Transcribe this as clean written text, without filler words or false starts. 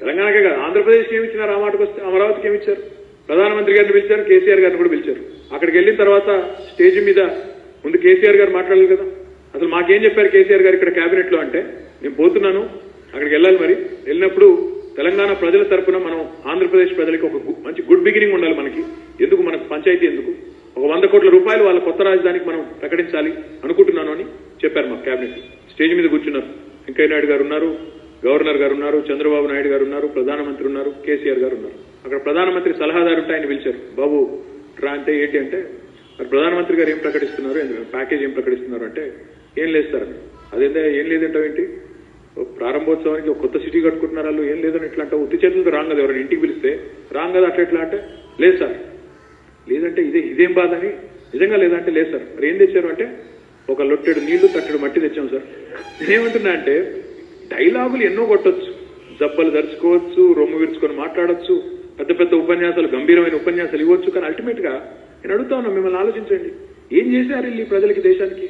తెలంగాణకే కాదు ఆంధ్రప్రదేశ్కి ఏమి ఇచ్చినారు? ఆ మాటకు వస్తే అమరావతికి ఏమి ఇచ్చారు? ప్రధానమంత్రి గారిని పిలిచారు, కేసీఆర్ గారిని కూడా పిలిచారు. అక్కడికి వెళ్ళిన తర్వాత స్టేజ్ మీద ముందు కేసీఆర్ గారు మాట్లాడాలి కదా. అసలు మాకేం చెప్పారు కేసీఆర్ గారు ఇక్కడ కేబినెట్ లో అంటే, నేను పోతున్నాను అక్కడికి వెళ్ళాలి, మరి వెళ్ళినప్పుడు తెలంగాణ ప్రజల తరఫున మనం ఆంధ్రప్రదేశ్ ప్రజలకి ఒక మంచి గుడ్ బిగినింగ్ ఉండాలి. మనకు పంచాయతీ ఎందుకు, ఒక 100 కోట్ల రూపాయలు వాళ్ళ కొత్త రాజధానికి మనం ప్రకటించాలి అనుకుంటున్నాను అని చెప్పారు మా కేబినెట్. స్టేజ్ మీద కూర్చున్నారు, వెంకయ్య నాయుడు గారు ఉన్నారు, గవర్నర్ గారు ఉన్నారు, చంద్రబాబు నాయుడు గారు ఉన్నారు, ప్రధానమంత్రి ఉన్నారు, కేసీఆర్ గారు ఉన్నారు. అక్కడ ప్రధానమంత్రి సలహాదారు ఉంటే ఆయన పిలిచారు. బాబు రా అంటే ఏంటి అంటే, మరి ప్రధానమంత్రి గారు ఏం ప్రకటిస్తున్నారు, ప్యాకేజ్ ఏం ప్రకటిస్తున్నారు అంటే, ఏం లేదు సార్. అదేంటే ఏం లేదంటావేంటి, ప్రారంభోత్సవానికి ఒక కొత్త సిటీ కట్టుకుంటున్నారు వాళ్ళు, ఏం లేదని ఇట్లా అంటే ఉత్తి చేతులతో రాంగ్ కదా, ఎవరైనా ఇంటికి పిలిస్తే రాంగ్ కదా, అట్లా ఎట్లా అంటే లేదు సార్. లేదంటే ఇదేం బాధ అని, నిజంగా లేదంటే లేదు సార్. మరి ఏం తెచ్చారు అంటే, ఒక లొట్టెడు నీళ్లు తట్టెడు మట్టి తెచ్చాం సార్. నేనేమంటున్నా అంటే, డైలాగులు ఎన్నో కొట్టొచ్చు, జబ్బలు దర్చుకోవచ్చు, రొమ్ము విరుచుకొని మాట్లాడొచ్చు, పెద్ద పెద్ద ఉపన్యాసాలు, గంభీరమైన ఉపన్యాసాలు ఇవ్వచ్చు. కానీ అల్టిమేట్ గా నేను అడుగుతా ఉన్నా, మిమ్మల్ని ఆలోచించండి, ఏం చేశారు ఈ ప్రజలకి, దేశానికి?